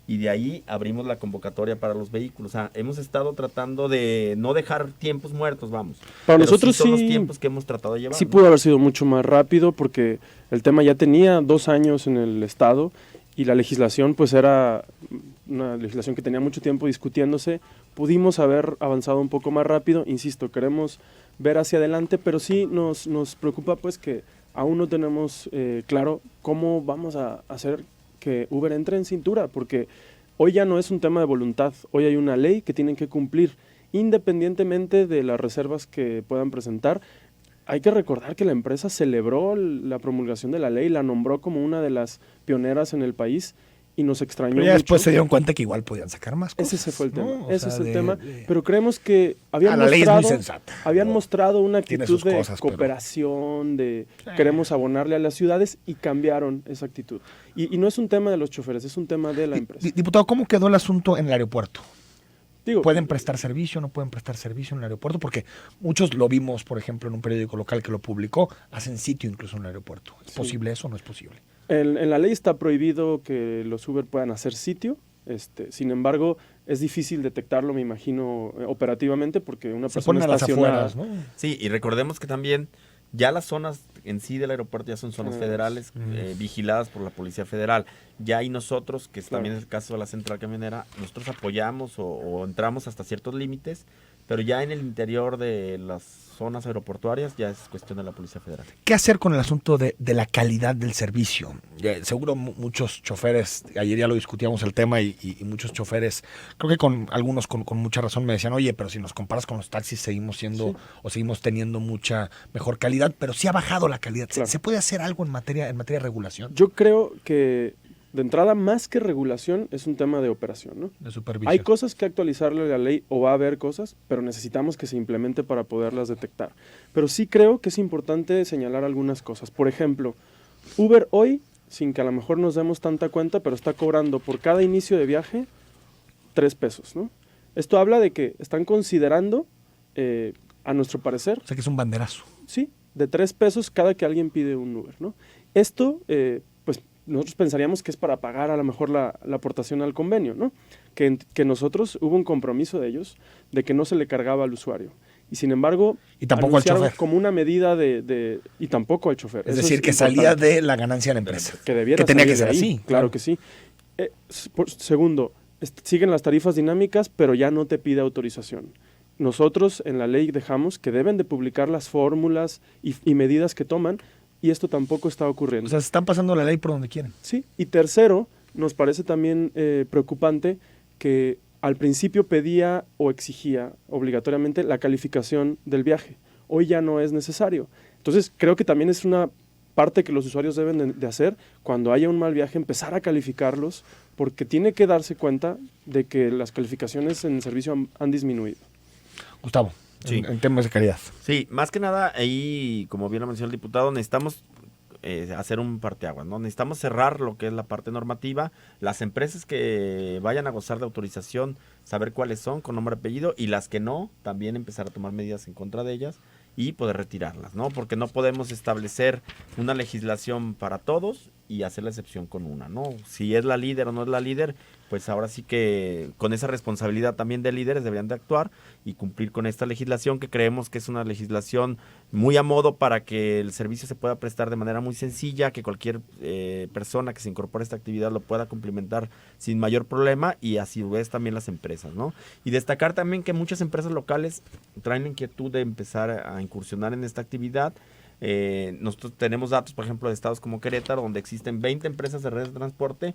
Speaker 4: Y de ahí abrimos la convocatoria para los vehículos. O sea, hemos estado tratando de no dejar tiempos muertos, vamos.
Speaker 5: Para
Speaker 4: Pero
Speaker 5: nosotros
Speaker 4: sí son los
Speaker 5: sí-
Speaker 4: tiempos que hemos tratado de llevar.
Speaker 5: Sí
Speaker 4: ¿no?
Speaker 5: pudo haber sido mucho más rápido porque el tema ya tenía 2 años en el Estado y la legislación pues era una legislación que tenía mucho tiempo discutiéndose. Pudimos haber avanzado un poco más rápido, insisto, queremos ver hacia adelante, pero sí nos preocupa pues que aún no tenemos claro cómo vamos a hacer que Uber entre en cintura, porque Hoy ya no es un tema de voluntad, hoy hay una ley que tienen que cumplir, independientemente de las reservas que puedan presentar. Hay que recordar que la empresa celebró la promulgación de la ley, la nombró como una de las pioneras en el país y nos extrañó
Speaker 2: Pero ya
Speaker 5: mucho.
Speaker 2: después se dieron cuenta que igual podían sacar más cosas.
Speaker 5: Ese fue el tema,
Speaker 2: ¿no?
Speaker 5: ese es el tema. Pero creemos que
Speaker 2: la ley es muy sensata.
Speaker 5: habían mostrado una
Speaker 2: Tiene
Speaker 5: actitud
Speaker 2: sus
Speaker 5: de
Speaker 2: cosas, pero-
Speaker 5: cooperación, de queremos abonarle a las ciudades y cambiaron esa actitud. Y no es un tema de los choferes, es un tema de la empresa.
Speaker 2: Diputado, ¿cómo quedó el asunto en el aeropuerto?
Speaker 5: Digo,
Speaker 2: ¿Pueden prestar servicio, no pueden prestar servicio en el aeropuerto? Porque muchos lo vimos, por ejemplo, en un periódico local que lo publicó, hacen sitio incluso en el aeropuerto. ¿Es posible eso o no es posible?
Speaker 5: en la ley está prohibido que los Uber puedan hacer sitio. Sin embargo, es difícil detectarlo, me imagino, operativamente, porque una
Speaker 2: Se
Speaker 5: persona
Speaker 2: ponen a las
Speaker 5: estacionada...
Speaker 2: afueras, ¿no?
Speaker 4: Sí, y recordemos que también ya las zonas en sí del aeropuerto ya son zonas
Speaker 5: Federales.
Speaker 4: federales vigiladas por la Policía Federal. Ya ahí nosotros, que
Speaker 5: Claro.
Speaker 4: también es el caso de la central camionera, nosotros apoyamos o entramos hasta ciertos límites, pero ya en el interior de las zonas aeroportuarias ya es cuestión de la Policía Federal.
Speaker 2: ¿Qué hacer con el asunto de la calidad del servicio? Seguro muchos choferes, ayer ya lo discutíamos el tema y muchos choferes, creo que con algunos con mucha razón me decían, oye, pero si nos comparas con los taxis seguimos siendo o seguimos teniendo mucha mejor calidad, pero sí ha bajado la calidad.
Speaker 5: Claro.
Speaker 2: ¿Se puede hacer algo en materia de regulación?
Speaker 5: Yo creo que, de entrada, más que regulación, es un tema de operación, ¿no?
Speaker 2: De supervisión.
Speaker 5: Hay cosas que actualizarle a la ley o va a haber cosas, pero necesitamos que se implemente para poderlas detectar. Pero sí creo que es importante señalar algunas cosas. Por ejemplo, Uber hoy, sin que a lo mejor nos demos tanta cuenta, pero está cobrando por cada inicio de viaje 3 pesos, ¿no? Esto habla de que están considerando, a nuestro parecer,
Speaker 2: O sea que es un banderazo.
Speaker 5: sí, de 3 pesos cada que alguien pide un Uber, ¿no? Esto, pues nosotros pensaríamos que es para pagar a lo mejor la aportación al convenio, ¿no? Que nosotros hubo un compromiso de ellos de que no se le cargaba al usuario. Y sin embargo,
Speaker 2: Y tampoco al
Speaker 5: anunciaron
Speaker 2: chofer.
Speaker 5: como una medida y tampoco al chofer.
Speaker 2: Es
Speaker 5: Eso
Speaker 2: decir, que salía
Speaker 5: importante.
Speaker 2: de la ganancia de la empresa.
Speaker 5: Que debiera
Speaker 2: que tenía
Speaker 5: salir
Speaker 2: que ser
Speaker 5: de ahí,
Speaker 2: así.
Speaker 5: Claro que sí. Segundo, siguen las tarifas dinámicas, pero ya no te pide autorización. Nosotros en la ley dejamos que deben de publicar las fórmulas y medidas que toman, y esto tampoco está ocurriendo.
Speaker 2: O sea, se están pasando la ley por donde quieren.
Speaker 5: Sí, y tercero, nos parece también preocupante que al principio pedía o exigía obligatoriamente la calificación del viaje. Hoy ya no es necesario. Entonces, creo que también es una parte que los usuarios deben de hacer cuando haya un mal viaje, empezar a calificarlos, porque tiene que darse cuenta de que las calificaciones en el servicio han disminuido.
Speaker 2: Gustavo,
Speaker 4: Sí.
Speaker 2: en temas de calidad.
Speaker 4: Sí, más que nada ahí, como bien lo mencionó el diputado, necesitamos hacer un parteaguas, ¿no? Necesitamos cerrar lo que es la parte normativa, las empresas que vayan a gozar de autorización, saber cuáles son con nombre y apellido, y las que no, también empezar a tomar medidas en contra de ellas y poder retirarlas, ¿no? Porque no podemos establecer una legislación para todos y hacer la excepción con una, ¿no? Si es la líder o no es la líder, pues ahora sí que con esa responsabilidad también de líderes deberían de actuar y cumplir con esta legislación, que creemos que es una legislación muy a modo para que el servicio se pueda prestar de manera muy sencilla, que cualquier persona que se incorpore a esta actividad lo pueda cumplimentar sin mayor problema, y a su vez también las empresas, ¿no? Y destacar también que muchas empresas locales traen la inquietud de empezar a incursionar en esta actividad. Nosotros tenemos datos, por ejemplo, de estados como Querétaro, donde existen 20 empresas de redes de transporte,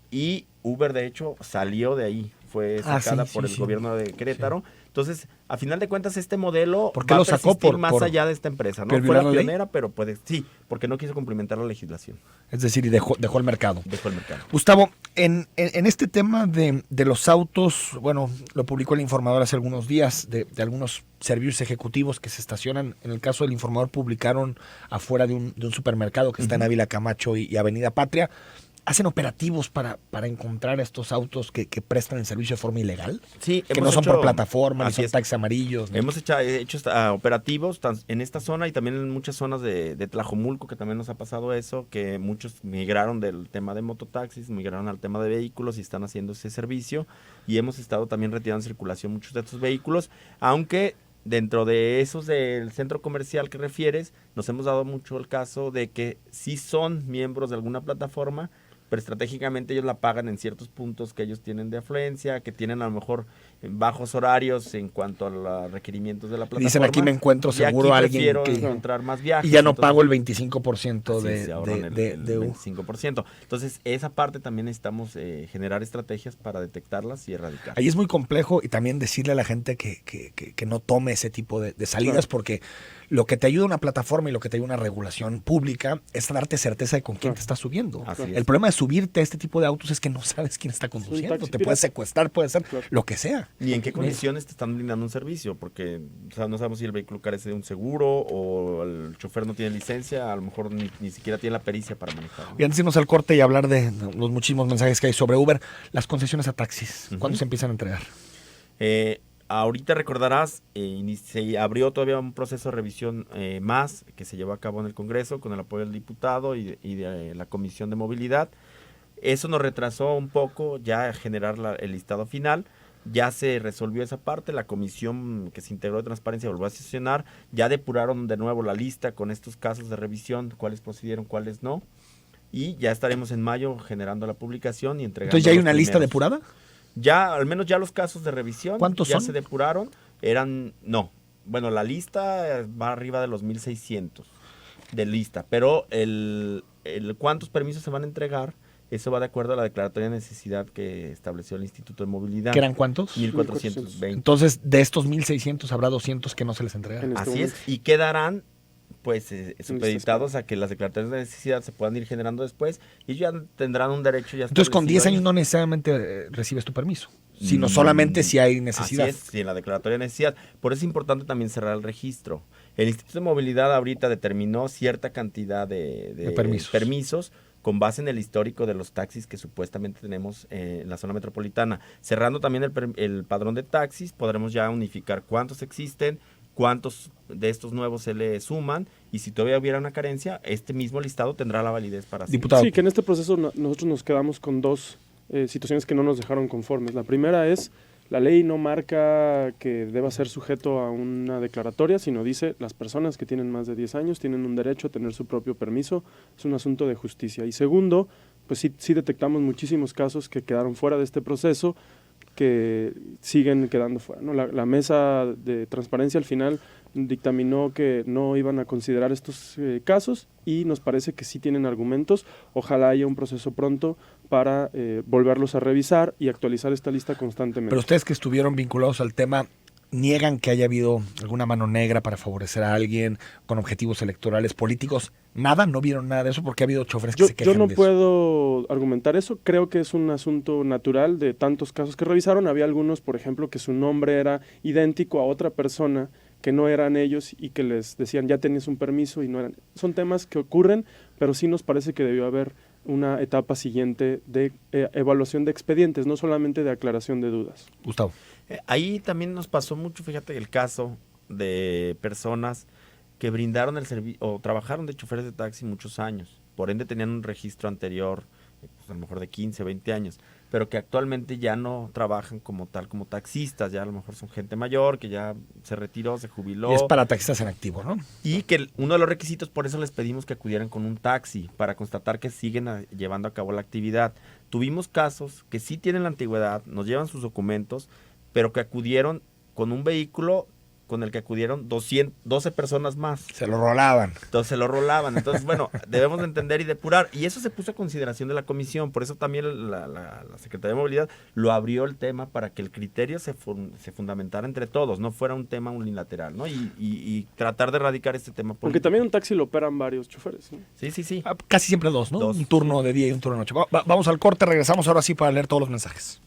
Speaker 4: y Uber, de hecho, salió de ahí, fue sacada por el gobierno de Querétaro. Entonces, a final de cuentas, este modelo
Speaker 2: ¿Por qué
Speaker 4: va
Speaker 2: lo
Speaker 4: a
Speaker 2: sacó?
Speaker 4: persistir más allá de esta empresa, ¿no?
Speaker 2: ¿por
Speaker 4: Fue la
Speaker 2: violar la ley?
Speaker 4: pionera, pero sí, porque no quiso cumplimentar la legislación,
Speaker 2: Es decir, y dejó el mercado.
Speaker 4: dejó el mercado.
Speaker 2: Gustavo, en este tema de los autos, bueno, lo publicó el Informador hace algunos días, de algunos servicios ejecutivos que se estacionan. En el caso del Informador, publicaron afuera de un supermercado que está en Ávila Camacho y Avenida Patria. ¿Hacen operativos para encontrar estos autos que prestan el servicio de forma ilegal?
Speaker 4: Sí,
Speaker 2: Que no son por plataforma, ni
Speaker 4: así
Speaker 2: son
Speaker 4: es.
Speaker 2: taxis amarillos. ¿no?
Speaker 4: Hemos hecho operativos en esta zona y también en muchas zonas de Tlajomulco, que también nos ha pasado eso, que muchos migraron del tema de mototaxis, migraron al tema de vehículos y están haciendo ese servicio, y hemos estado también retirando en circulación muchos de estos vehículos, aunque dentro de esos del centro comercial que refieres, nos hemos dado mucho el caso de que sí son miembros de alguna plataforma, pero estratégicamente ellos la pagan en ciertos puntos que ellos tienen de afluencia, que tienen a lo mejor bajos horarios en cuanto a los requerimientos de la plataforma.
Speaker 2: Dicen, aquí me encuentro seguro a alguien
Speaker 4: que...
Speaker 2: que...
Speaker 4: encontrar más viajes.
Speaker 2: Y ya no
Speaker 4: entonces,
Speaker 2: pago el 25%
Speaker 4: se ahorran el
Speaker 2: de
Speaker 4: 25%. Entonces, esa parte también necesitamos generar estrategias para detectarlas y erradicar.
Speaker 2: Ahí es muy complejo y también decirle a la gente que no tome ese tipo de salidas, porque lo que te ayuda una plataforma y lo que te ayuda una regulación pública es darte certeza de con quién te estás subiendo. El problema de subirte a este tipo de autos es que no sabes quién está conduciendo. Te puede secuestrar, puede ser lo que sea.
Speaker 4: Ni en qué condiciones te están brindando un servicio, porque no sabemos si el vehículo carece de un seguro o el chofer no tiene licencia, a lo mejor ni siquiera tiene la pericia para manejar, ¿no?
Speaker 2: Y antes de irnos al corte y hablar de los muchísimos mensajes que hay sobre Uber, las concesiones a taxis, ¿cuándo se empiezan a entregar?
Speaker 4: Ahorita recordarás, se abrió todavía un proceso de revisión más que se llevó a cabo en el Congreso con el apoyo del diputado y de la Comisión de Movilidad. Eso nos retrasó un poco ya a generar el listado final. Ya se resolvió esa parte, la comisión que se integró de transparencia volvió a sesionar, ya depuraron de nuevo la lista con estos casos de revisión, cuáles procedieron, cuáles no, y ya estaremos en mayo generando la publicación y entregando.
Speaker 2: Entonces, ¿ya hay
Speaker 4: los
Speaker 2: una lista
Speaker 4: primeros.
Speaker 2: depurada?
Speaker 4: Ya, al menos ya los casos de revisión.
Speaker 2: ¿Cuántos
Speaker 4: ya
Speaker 2: son?
Speaker 4: se depuraron. Bueno, la lista va arriba de los 1,600 de lista, pero el cuántos permisos se van a entregar, eso va de acuerdo a la declaratoria de necesidad que estableció el Instituto de Movilidad.
Speaker 2: ¿Que eran cuántos?
Speaker 4: 1,420.
Speaker 2: Entonces, de estos 1,600 habrá 200 que no se les entregarán.
Speaker 4: Así es, y quedarán pues supeditados a que las declaratorias de necesidad se puedan ir generando después y ya tendrán un derecho ya.
Speaker 2: Entonces, con 10 años
Speaker 4: no
Speaker 2: no necesariamente recibes tu permiso, sino solamente si hay necesidad.
Speaker 4: Así es, sí, en la declaratoria de necesidad. Por eso es importante también cerrar el registro. El Instituto de Movilidad ahorita determinó cierta cantidad de permisos con base en el histórico de los taxis que supuestamente tenemos en la zona metropolitana. Cerrando también el padrón de taxis, podremos ya unificar cuántos existen, cuántos de estos nuevos se le suman, y si todavía hubiera una carencia, este mismo listado tendrá la validez para
Speaker 2: Diputado.
Speaker 5: Sí, que en este proceso nosotros nos quedamos con dos situaciones que no nos dejaron conformes. La primera es, la ley no marca que deba ser sujeto a una declaratoria, sino dice las personas que tienen más de 10 años tienen un derecho a tener su propio permiso, es un asunto de justicia. Y segundo, pues sí detectamos muchísimos casos que quedaron fuera de este proceso, que siguen quedando fuera, ¿no? La mesa de transparencia al final dictaminó que no iban a considerar estos casos y nos parece que sí tienen argumentos. Ojalá haya un proceso pronto para volverlos a revisar y actualizar esta lista constantemente.
Speaker 2: Pero ustedes que estuvieron vinculados al tema, ¿niegan que haya habido alguna mano negra para favorecer a alguien con objetivos electorales políticos? ¿Nada? ¿No vieron nada de eso? Porque ha habido choferes que se quejan
Speaker 5: Yo no
Speaker 2: de eso.
Speaker 5: puedo argumentar eso. Creo que es un asunto natural de tantos casos que revisaron. Había algunos, por ejemplo, que su nombre era idéntico a otra persona que no eran ellos y que les decían ya tenías un permiso y no eran. Son temas que ocurren, pero sí nos parece que debió haber una etapa siguiente de evaluación de expedientes, no solamente de aclaración de dudas.
Speaker 2: Gustavo.
Speaker 4: Ahí también nos pasó mucho, fíjate, el caso de personas que brindaron el servicio o trabajaron de choferes de taxi muchos años, por ende tenían un registro anterior, pues a lo mejor de 15, 20 años, pero que actualmente ya no trabajan como taxistas, ya a lo mejor son gente mayor que ya se retiró, se jubiló.
Speaker 2: Y es para taxistas en activo, ¿no?
Speaker 4: Y que uno de los requisitos, por eso les pedimos que acudieran con un taxi, para constatar que siguen llevando a cabo la actividad. Tuvimos casos que sí tienen la antigüedad, nos llevan sus documentos, pero que acudieron con un vehículo con el que acudieron 12 personas más.
Speaker 2: Se lo rolaban.
Speaker 4: Entonces se lo rolaban. Entonces, bueno, debemos de entender y depurar. Y eso se puso a consideración de la comisión. Por eso también la Secretaría de Movilidad lo abrió el tema para que el criterio se fundamentara entre todos, no fuera un tema unilateral, ¿no? Y tratar de erradicar este tema político.
Speaker 5: Porque también un taxi lo operan varios choferes, ¿no?
Speaker 4: Sí.
Speaker 2: Casi siempre dos, ¿no?
Speaker 4: Dos.
Speaker 2: Un turno de día y un turno de noche. Vamos al corte, regresamos ahora sí para leer todos los mensajes.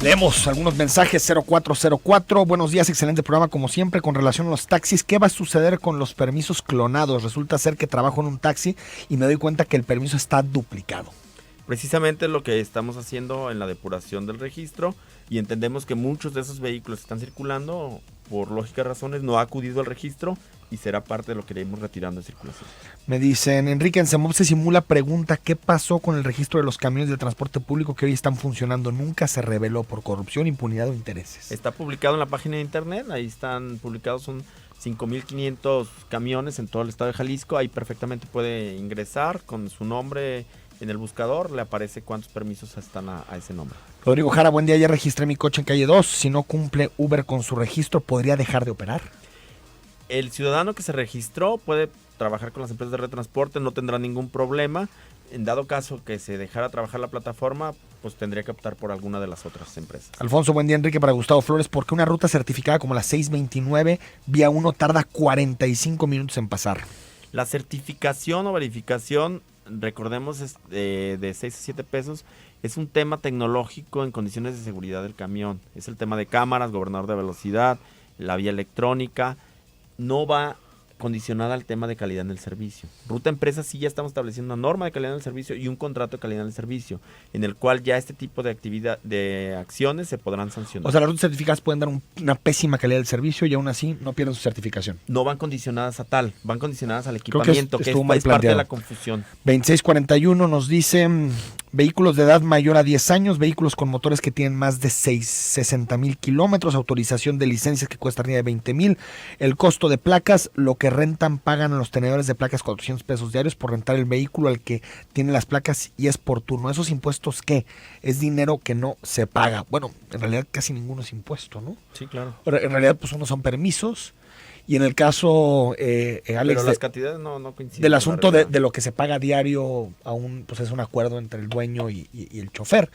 Speaker 2: Leemos algunos mensajes. 0404, buenos días, excelente programa como siempre. Con relación a los taxis, ¿qué va a suceder con los permisos clonados? Resulta ser que trabajo en un taxi y me doy cuenta que el permiso está duplicado.
Speaker 4: Precisamente lo que estamos haciendo en la depuración del registro, y entendemos que muchos de esos vehículos que están circulando, por lógicas razones, no ha acudido al registro y será parte de lo que iremos retirando de circulación.
Speaker 2: Me dicen, Enrique, en CEMOP se simula pregunta, ¿qué pasó con el registro de los camiones de transporte público que hoy están funcionando? Nunca se reveló por corrupción, impunidad o intereses.
Speaker 4: Está publicado en la página de internet, ahí están publicados, son 5,500 camiones en todo el estado de Jalisco, ahí perfectamente puede ingresar con su nombre en el buscador, le aparece cuántos permisos están a ese nombre.
Speaker 2: Rodrigo Jara, buen día, ya registré mi coche en calle 2, si no cumple Uber con su registro, ¿podría dejar de operar?
Speaker 4: El ciudadano que se registró puede trabajar con las empresas de red de transporte, no tendrá ningún problema. En dado caso que se dejara trabajar la plataforma, pues tendría que optar por alguna de las otras empresas.
Speaker 2: Alfonso, buen día, Enrique, para Gustavo Flores. ¿Por qué una ruta certificada como la 629 vía 1 tarda 45 minutos en pasar?
Speaker 4: La certificación o verificación, recordemos, es de 6 a 7 pesos. Es un tema tecnológico en condiciones de seguridad del camión. Es el tema de cámaras, gobernador de velocidad, la vía electrónica. No va condicionada al tema de calidad en el servicio. Ruta Empresa sí ya estamos estableciendo una norma de calidad en el servicio y un contrato de calidad en el servicio, en el cual ya este tipo de actividad, de acciones se podrán sancionar.
Speaker 2: O sea, las rutas certificadas pueden dar una pésima calidad del servicio y aún así no pierden su certificación.
Speaker 4: No van condicionadas a tal, van condicionadas al equipamiento, que es parte de la confusión.
Speaker 2: 2641 nos dice, vehículos de edad mayor a 10 años, vehículos con motores que tienen más de 60,000 kilómetros, autorización de licencias que cuesta arriba de 20,000, el costo de placas, lo que rentan pagan a los tenedores de placas 400 pesos diarios por rentar el vehículo al que tiene las placas y es por turno. ¿Esos impuestos qué? Es dinero que no se paga. Bueno, en realidad casi ninguno es impuesto, ¿no?
Speaker 4: Sí, claro.
Speaker 2: En realidad pues unos son permisos y en el caso, Alex,
Speaker 4: pero las cantidades no coinciden.
Speaker 2: Del asunto de lo que se paga diario, aún pues es un acuerdo entre el dueño y el chofer,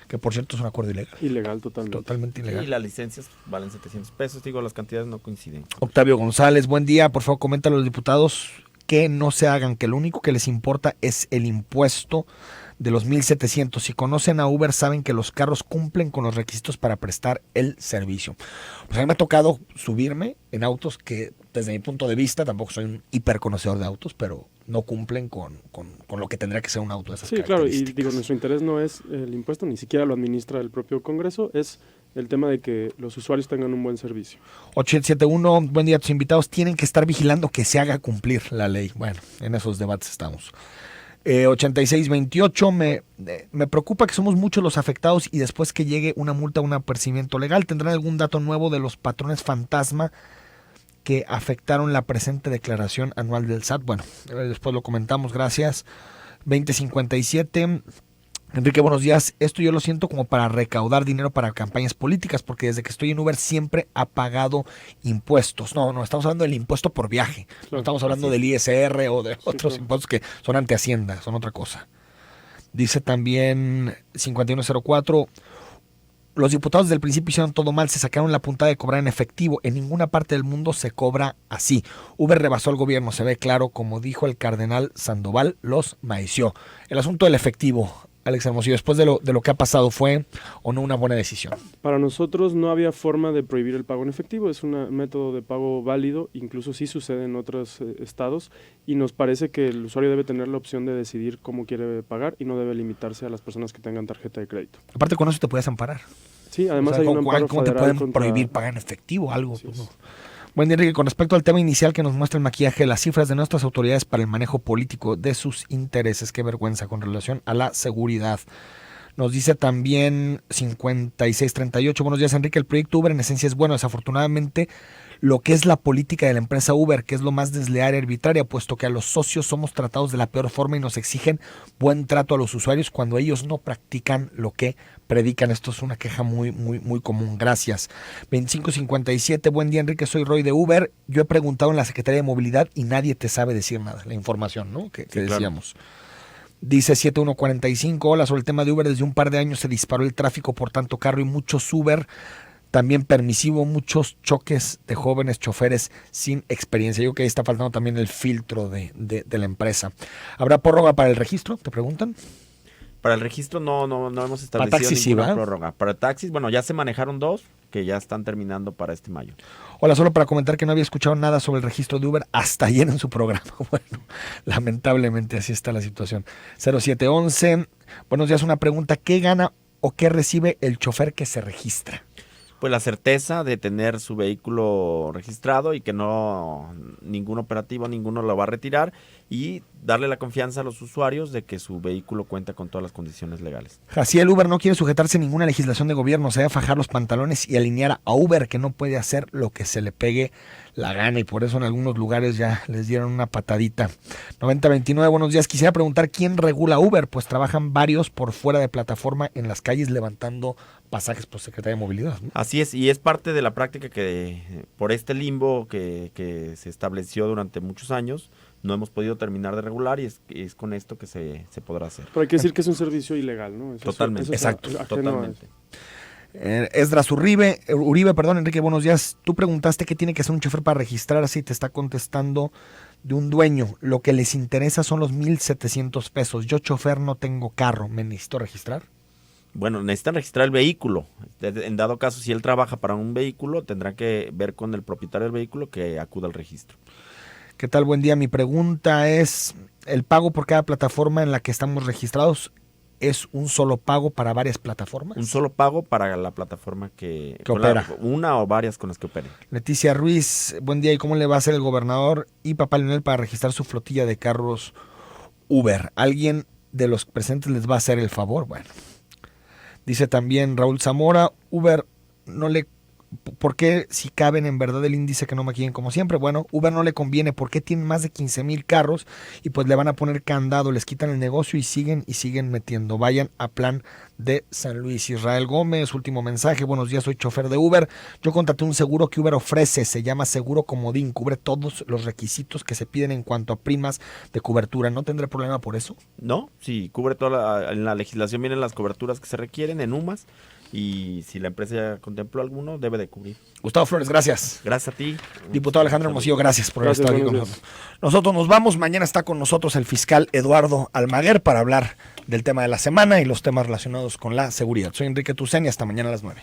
Speaker 2: que por cierto es un acuerdo ilegal.
Speaker 5: Ilegal, totalmente.
Speaker 2: Totalmente ilegal.
Speaker 4: Y las licencias valen 700 pesos, digo, las cantidades no coinciden.
Speaker 2: Octavio González, buen día, por favor comenta a los diputados que no se hagan, que lo único que les importa es el impuesto de los 1,700. Si conocen a Uber, saben que los carros cumplen con los requisitos para prestar el servicio. Pues a mí me ha tocado subirme en autos que, desde mi punto de vista, tampoco soy un hiperconocedor de autos, pero no cumplen con lo que tendría que ser un auto de esas
Speaker 5: características. Sí, claro, y digo, nuestro interés no es el impuesto, ni siquiera lo administra el propio Congreso, es el tema de que los usuarios tengan un buen servicio.
Speaker 2: 871, buen día a tus invitados, tienen que estar vigilando que se haga cumplir la ley. Bueno, en esos debates estamos. 8628, me preocupa que somos muchos los afectados y después que llegue una multa o un apercibimiento legal, ¿tendrán algún dato nuevo de los patrones fantasma que afectaron la presente declaración anual del SAT? Bueno, después lo comentamos, gracias. 2057, Enrique, buenos días. Esto yo lo siento como para recaudar dinero para campañas políticas, porque desde que estoy en Uber siempre ha pagado impuestos. No, estamos hablando del impuesto por viaje. No estamos hablando del ISR o de otros impuestos que son ante Hacienda, son otra cosa. Dice también 5104, los diputados desde el principio hicieron todo mal, se sacaron la puntada de cobrar en efectivo. En ninguna parte del mundo se cobra así. Uber rebasó al gobierno, se ve claro, como dijo el cardenal Sandoval, los maició. El asunto del efectivo, Alex Hermosillo, después de lo que ha pasado, ¿fue o no una buena decisión?
Speaker 5: Para nosotros no había forma de prohibir el pago en efectivo, es un método de pago válido, incluso sí sucede en otros estados, y nos parece que el usuario debe tener la opción de decidir cómo quiere pagar y no debe limitarse a las personas que tengan tarjeta de crédito.
Speaker 2: Aparte, con eso te puedes amparar.
Speaker 5: Sí, además hay un amparo
Speaker 2: ¿cómo te pueden prohibir pagar en efectivo algo? Pues no. Buen día, Enrique. Con respecto al tema inicial que nos muestra el maquillaje, las cifras de nuestras autoridades para el manejo político de sus intereses, qué vergüenza con relación a la seguridad. Nos dice también 5638, buenos días, Enrique, el proyecto Uber en esencia es bueno, desafortunadamente lo que es la política de la empresa Uber, que es lo más desleal y arbitraria, puesto que a los socios somos tratados de la peor forma y nos exigen buen trato a los usuarios cuando ellos no practican lo que predican. Esto es una queja muy común. Gracias. 2557, buen día, Enrique, soy Roy de Uber. Yo he preguntado en la Secretaría de Movilidad y nadie te sabe decir nada, la información, ¿no? Que decíamos. Claro. Dice 7145, hola, sobre el tema de Uber, desde un par de años se disparó el tráfico por tanto carro y muchos Uber, también permisivo, muchos choques de jóvenes choferes sin experiencia. Yo creo que ahí está faltando también el filtro de la empresa. ¿Habrá prórroga para el registro? ¿Te preguntan?
Speaker 4: Para el registro no hemos establecido
Speaker 2: taxis,
Speaker 4: ninguna prórroga. Para taxis, bueno, ya se manejaron 2 que ya están terminando para este mayo.
Speaker 2: Hola, solo para comentar que no había escuchado nada sobre el registro de Uber hasta ayer en su programa. Bueno, lamentablemente así está la situación. 0711, buenos días, una pregunta, ¿qué gana o qué recibe el chofer que se registra?
Speaker 4: pues la certeza de tener su vehículo registrado y que no ningún operativo, ninguno lo va a retirar, y darle la confianza a los usuarios de que su vehículo cuenta con todas las condiciones legales.
Speaker 2: Jaciel, Uber no quiere sujetarse a ninguna legislación de gobierno, se debe fajar los pantalones y alinear a Uber, que no puede hacer lo que se le pegue la gana, y por eso en algunos lugares ya les dieron una patadita. 9029, buenos días. Quisiera preguntar quién regula Uber, pues trabajan varios por fuera de plataforma en las calles levantando pasajes por Secretaría de Movilidad, ¿no?
Speaker 4: Así es, y es parte de la práctica que por este limbo que se estableció durante muchos años, no hemos podido terminar de regular, y es con esto que se podrá hacer.
Speaker 5: Pero hay que decir que es un servicio ilegal, ¿no?
Speaker 4: Totalmente.
Speaker 2: Exacto.
Speaker 4: Totalmente.
Speaker 2: Esdras Uribe, Enrique, buenos días. Tú preguntaste qué tiene que hacer un chofer para registrarse y te está contestando de un dueño. Lo que les interesa son los 1,700 pesos. Yo, chofer, no tengo carro. ¿Me necesito registrar?
Speaker 4: Bueno, necesitan registrar el vehículo. En dado caso, si él trabaja para un vehículo, tendrá que ver con el propietario del vehículo que acuda al registro.
Speaker 2: ¿Qué tal? Buen día. Mi pregunta es, ¿el pago por cada plataforma en la que estamos registrados es un solo pago para varias plataformas?
Speaker 4: Un solo pago para la plataforma que
Speaker 2: opera.
Speaker 4: Una o varias con las que opere.
Speaker 2: Leticia Ruiz, buen día. ¿Y cómo le va a hacer el gobernador y Papá Leonel para registrar su flotilla de carros Uber? ¿Alguien de los presentes les va a hacer el favor? Bueno. Dice también Raúl Zamora, Uber no le... ¿Por qué, si caben en verdad el índice, que no me quieren como siempre? Bueno, Uber no le conviene porque tienen más de 15,000 carros y pues le van a poner candado, les quitan el negocio y siguen metiendo. Vayan a Plan de San Luis. Israel Gómez, último mensaje. Buenos días, soy chofer de Uber. Yo contraté un seguro que Uber ofrece, se llama Seguro Comodín, cubre todos los requisitos que se piden en cuanto a primas de cobertura. ¿No tendré problema por eso?
Speaker 4: No, sí, cubre en la legislación vienen las coberturas que se requieren en UMAS. Y si la empresa ya contempló alguno, debe de cubrir.
Speaker 2: Gustavo Flores, gracias.
Speaker 4: Gracias a ti.
Speaker 2: Diputado Alejandro Hermosillo, gracias por haber estado aquí con nosotros. Nosotros nos vamos. Mañana está con nosotros el fiscal Eduardo Almaguer para hablar del tema de la semana y los temas relacionados con la seguridad. Soy Enrique Tucen y hasta mañana a las 9.